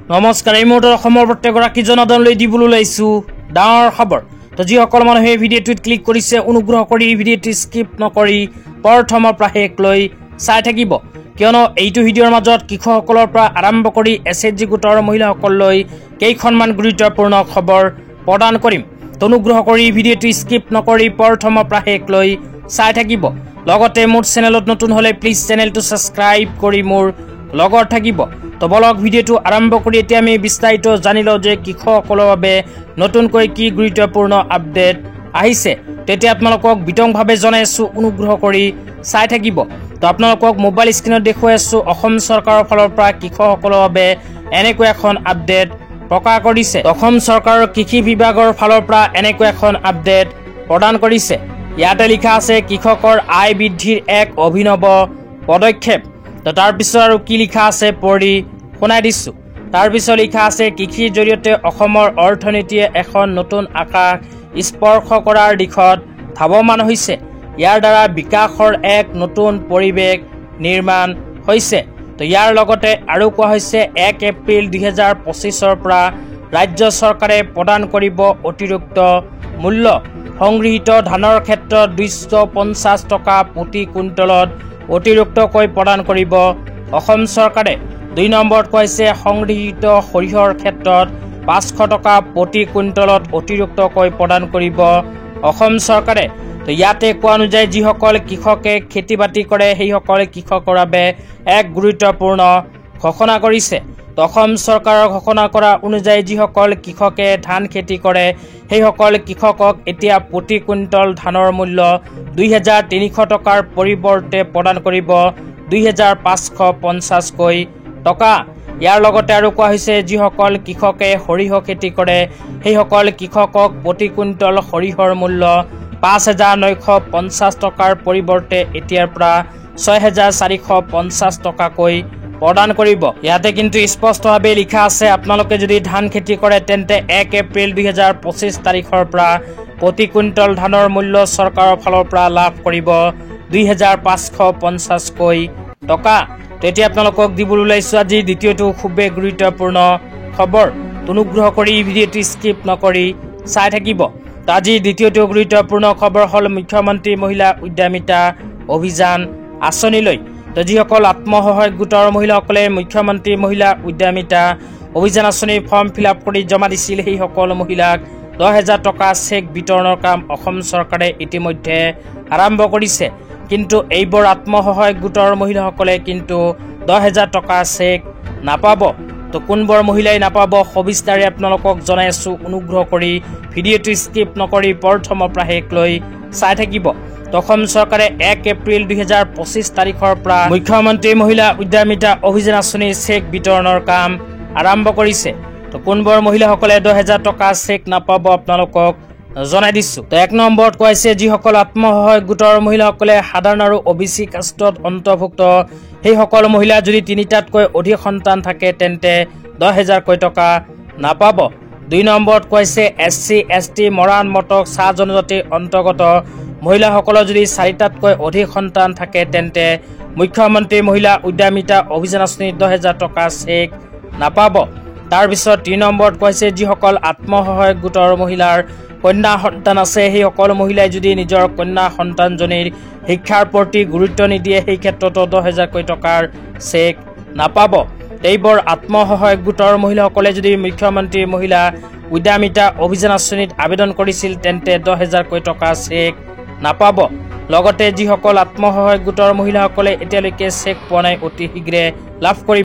নমস্কাৰ, এই মুহূৰ্তত অসমৰ প্ৰত্যেকগৰাকী জনসাধাৰণলৈ দিবলৈ ওলাইছোঁ ডাঙৰ খবৰ। তো যিসকল মানুহে এই ভিডিঅ'টোত ক্লিক কৰিছে, অনুগ্ৰহ কৰি এই ভিডিঅ'টো স্কিপ নকৰি প্ৰথমৰ পৰা শেষলৈ চাই থাকিব, কিয়নো এইটো ভিডিঅ'ৰ মাজত কৃষকসকলৰ পৰা আৰম্ভ কৰি SHG গোটৰ মহিলাসকললৈ কেইখনমান গুৰুত্বপূৰ্ণ খবৰ প্ৰদান কৰিম। তো অনুগ্ৰহ কৰি এই ভিডিঅ'টো স্কিপ নকৰি প্ৰথমৰ পৰা শেষলৈ চাই থাকিব। লগতে মোৰ চেনেলত নতুন হ'লে প্লিজ চেনেলটো ছাবস্ক্ৰাইব কৰি মোৰ লগত থাকিব। তো বলক ভিডিঅ'টো আৰম্ভ কৰি এতিয়া আমি বিস্তাৰিত জানি লওঁ যে কৃষকসকলৰ বাবে নতুনকৈ কি গুৰুত্বপূৰ্ণ আপডেট আহিছে। তেতিয়া আপোনালোকক বিতংভাৱে জনাই আছোঁ, অনুগ্ৰহ কৰি চাই থাকিব। তো আপোনালোকক মোবাইল স্ক্ৰীনত দেখুৱাই আছোঁ অসম চৰকাৰৰ ফালৰ পৰা কৃষকসকলৰ বাবে এনেকৈ এখন আপডেট প্ৰকাশ কৰিছে। অসম চৰকাৰৰ কৃষি বিভাগৰ ফালৰ পৰা এনেকৈ এখন আপডেট প্ৰদান কৰিছে। ইয়াতে লিখা আছে কৃষকৰ আয় বৃদ্ধিৰ এক অভিনৱ পদক্ষেপ। তো তাৰপিছত আৰু কি লিখা আছে পঢ়ি শুনাই দিছোঁ। তাৰপিছত লিখা আছে কৃষিৰ জৰিয়তে অসমৰ অৰ্থনীতিয়ে এখন নতুন আকাশ স্পৰ্শ কৰাৰ দিশত ধাৱমান হৈছে। ইয়াৰ দ্বাৰা বিকাশৰ এক নতুন পৰিৱেশ নিৰ্মাণ হৈছে। তো ইয়াৰ লগতে আৰু কোৱা হৈছে 1 এপ্ৰিল 2025 পৰা ৰাজ্য চৰকাৰে প্ৰদান কৰিব অতিৰিক্ত মূল্য। সংগৃহীত ধানৰ ক্ষেত্ৰত 250 টকা প্ৰতি কুইণ্টলত অতিৰিক্তকৈ প্ৰদান কৰিব অসম চৰকাৰে। 2 নম্বৰত কৈছে সংগৃহীত সৰিয়হৰ ক্ষেত্ৰত 500 টকা প্ৰতি কুইণ্টলত অতিৰিক্তকৈ প্ৰদান কৰিব অসম চৰকাৰে। তো ইয়াতে কোৱা অনুযায়ী যিসকল কৃষকে খেতি বাতি কৰে সেইসকল কৃষকৰ বাবে এক গুৰুত্বপূৰ্ণ ঘোষণা কৰিছে। তো অসম চৰকাৰৰ ঘোষণা কৰা অনুযায়ী যিসকল কৃষকে ধান খেতি কৰে সেইসকল কৃষকক এতিয়া প্ৰতি কুইণ্টল ধানৰ মূল্য 2300 টকাৰ পৰিৱৰ্তে প্ৰদান কৰিব 2550কৈ টকা। ইয়াৰ লগতে আৰু কোৱা হৈছে যিসকল কৃষকে সৰিয়হ খেতি কৰে সেইসকল কৃষকক প্ৰতি কুইণ্টল সৰিয়হৰ মূল্য 5950 টকাৰ পৰিৱৰ্তে এতিয়াৰ পৰা 6450 টকাকৈ প্ৰদান কৰিব। ইয়াতে কিন্তু স্পষ্টভাৱে লিখা আছে আপোনালোকে যদি ধান খেতি কৰে তেন্তে 1 এপ্ৰিল 2025 তাৰিখৰ পৰা প্ৰতি কুইণ্টল ধানৰ মূল্য চৰকাৰৰ ফালৰ পৰা লাভ কৰিব 2550কৈ টকা। তেতিয়া আপোনালোকক দিবলৈ ওলাইছোঁ আজি দ্বিতীয়টো খুবেই গুৰুত্বপূৰ্ণ খবৰ। অনুগ্ৰহ কৰি ভিডিঅ'টো স্কিপ নকৰি চাই থাকিব। আজি দ্বিতীয়টো গুৰুত্বপূৰ্ণ খবৰ হ'ল মুখ্যমন্ত্ৰী মহিলা উদ্যমিতা অভিযান আঁচনিলৈ। তো যিসকল আত্মসহায়ক গোটৰ মহিলাসকলে মুখ্যমন্ত্ৰী মহিলা উদ্যমিতা অভিযান আঁচনিৰ ফৰ্ম ফিল-আপ কৰি জমা দিছিল সেইসকল মহিলাক 10,000 টকা চেক বিতৰণৰ কাম অসম চৰকাৰে ইতিমধ্যে আৰম্ভ কৰিছে। কিন্তু এইবোৰ আত্মসহায়ক গোটৰ মহিলাসকলে কিন্তু 10,000 টকা চেক নাপাব। তো কোনবোৰ মহিলাই নাপাব সবিস্তাৰে আপোনালোকক জনাই আছোঁ, অনুগ্ৰহ কৰি ভিডিঅ'টো স্কিপ নকৰি প্ৰথমৰ পৰা শেষলৈ চাই থাকিব। অসম চৰকাৰে 1 এপ্ৰিল 2025 তাৰিখৰ পৰা মুখ্যমন্ত্ৰী মহিলা উদ্যমিতা অভিযান আঁচনিৰ চেক বিতৰণৰ কাম আৰম্ভ কৰিছে। তো কোনবোৰ মহিলাসকলে 10,000 টকা চেক নাপাব আপোনালোকক জনাই দিছোঁ। তো 1 নম্বৰত কৈছে যিসকল আত্মসহায়ক গোটৰ মহিলাসকলে সাধাৰণ আৰু OBC কাষ্টত অন্তৰ্ভুক্ত সেইসকল মহিলা যদি 3টাতকৈ অধিক সন্তান থাকে তেন্তে 10,000কৈ টকা নাপাব। 2 নম্বৰত কৈছে SC ST মৰাণ মটক চাহ জনজাতিৰ অন্তৰ্গত মহিলাসকলৰ যদি 4টাতকৈ অধিক সন্তান থাকে তেন্তে মুখ্যমন্ত্ৰী মহিলা উদ্যমিতা অভিযান আঁচনিৰ 10,000 টকা চেক নাপাব। তাৰপিছত 3 নম্বৰত কৈছে যিসকল আত্মসহায়ক গোটৰ মহিলাৰ কন্যা সন্তান আছে সেইসকল মহিলাই যদি নিজৰ কন্যা সন্তানজনীৰ শিক্ষাৰ প্ৰতি গুৰুত্ব নিদিয়ে সেই ক্ষেত্ৰতো 10,000কৈ টকাৰ চেক নাপাব। এইবোৰ আত্মসহায়ক গোটৰ মহিলাসকলে যদি মুখ্যমন্ত্ৰী মহিলা উদ্যমিতা অভিযান আঁচনিত আবেদন কৰিছিল তেন্তে 10,000কৈ টকা চেক নাপাব। লগতে যিসকল আত্মসহায়ক গোটৰ মহিলাসকলে এতিয়ালৈকে চেক পোৱা নাই অতি শীঘ্ৰে লাভ কৰিব।